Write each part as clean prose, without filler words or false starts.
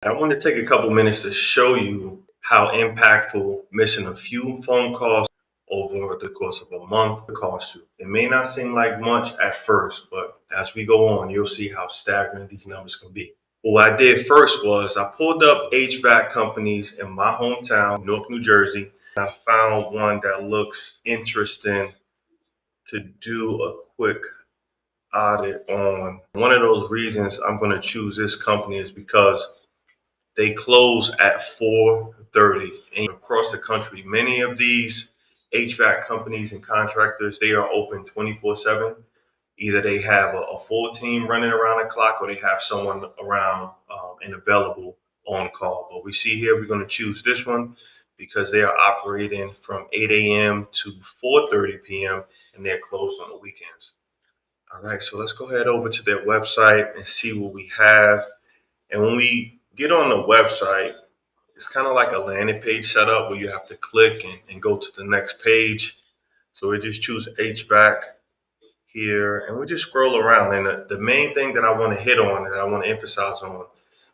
I want to take a couple minutes to show you how impactful missing a few phone calls over the course of a month costs you. It may not seem like much at first, but as we go on, you'll see how staggering these numbers can be. What I did first was I pulled up HVAC companies in my hometown, Newark, New Jersey. I found one that looks interesting to do a quick audit on. One of those reasons I'm going to choose this company is because they close at 4:30 and across the country. Many of these HVAC companies and contractors, they are open 24/7. Either they have a full team running around the clock or they have someone around and available on call. But we see here we're going to choose this one because they are operating from 8 a.m. to 4:30 p.m. and they're closed on the weekends. All right, so let's go ahead over to their website and see what we have. And when we get on the website, it's kind of like a landing page setup where you have to click and go to the next page. So we just choose HVAC here and we just scroll around. And the main thing that I want to hit on and I want to emphasize on,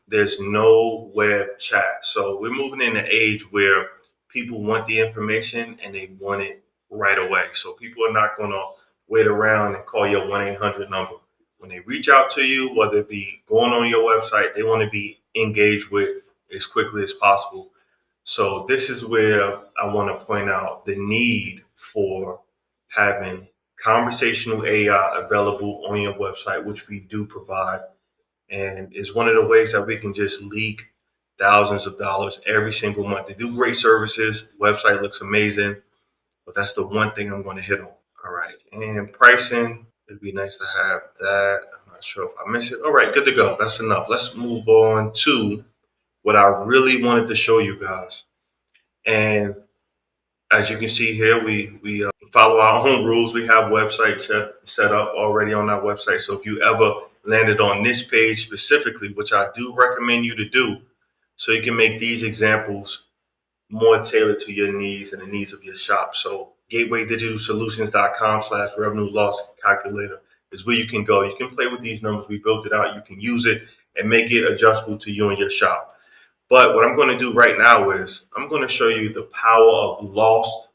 there's no web chat. So we're moving in an age where people want the information and they want it right away. So people are not going to wait around and call your 1-800 number. When they reach out to you, whether it be going on your website, they want to be engaged with as quickly as possible. So this is where I want to point out the need for having conversational AI available on your website, which we do provide. And it's one of the ways that we can just leak thousands of dollars every single month. They do great services. Website looks amazing, but that's the one thing I'm going to hit on. All right. And pricing, it'd be nice to have that. I'm not sure if I missed it. All right, good to go. That's enough. Let's move on to what I really wanted to show you guys. And as you can see here, we follow our own rules. We have website set up already on our website. So if you ever landed on this page specifically, which I do recommend you to do, so you can make these examples more tailored to your needs and the needs of your shop. So gatewaydigitalsolutions.com/revenue loss calculator is where you can go. You can play with these numbers. We built it out. You can use it and make it adjustable to you and your shop. But what I'm going to do right now is I'm going to show you the power of lost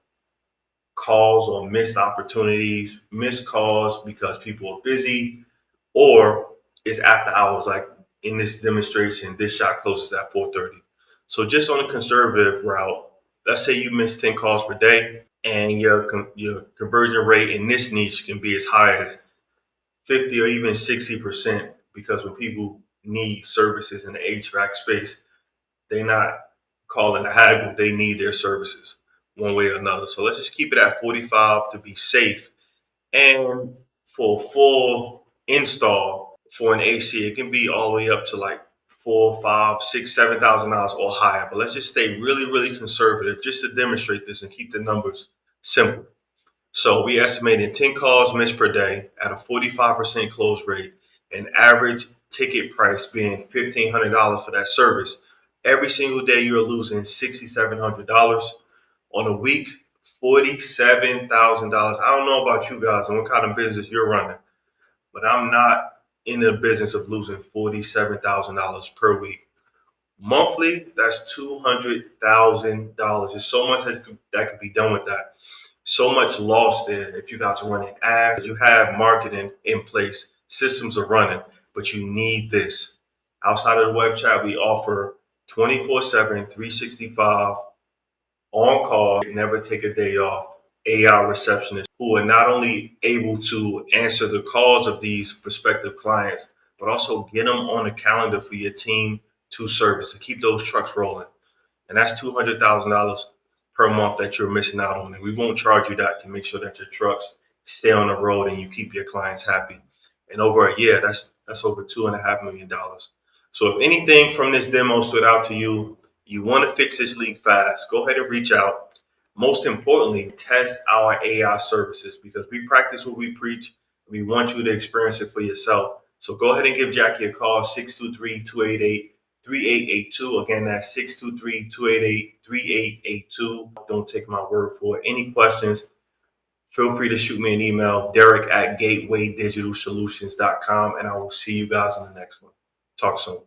calls or missed opportunities, missed calls because people are busy or it's after hours. Like in this demonstration, this shop closes at 4:30. So just on a conservative route, let's say you miss 10 calls per day and your conversion rate in this niche can be as high as 50 or even 60% because when people need services in the HVAC space, they're not calling a haggle. They need their services one way or another. So let's just keep it at 45 to be safe. And for a full install for an AC, it can be all the way up to like four, five, six, $7,000 or higher. But let's just stay really, really conservative just to demonstrate this and keep the numbers simple. So we estimated 10 calls missed per day at a 45% close rate, and average ticket price being $1,500 for that service. Every single day you're losing $6,700 on a week, $47,000. I don't know about you guys and what kind of business you're running, but I'm not in the business of losing $47,000 per week. Monthly, that's $200,000. There's so much that could be done with that. So much lost there. If you guys are running ads, you have marketing in place, systems are running, but you need this. Outside of the web chat, we offer 24/7, 365 on call, never take a day off, AI receptionists who are not only able to answer the calls of these prospective clients, but also get them on a calendar for your team to service to keep those trucks rolling. And that's $200,000 per month that you're missing out on. And we won't charge you that to make sure that your trucks stay on the road and you keep your clients happy. And over a year, that's over $2.5 million. So if anything from this demo stood out to you, you want to fix this leak fast, go ahead and reach out. Most importantly, test our AI services because we practice what we preach. We want you to experience it for yourself. So go ahead and give Jackie a call, 623-288-3882. Again, that's 623-288-3882. Don't take my word for it. Any questions, feel free to shoot me an email, Derek at gatewaydigitalsolutions.com, and I will see you guys in the next one. Talk soon.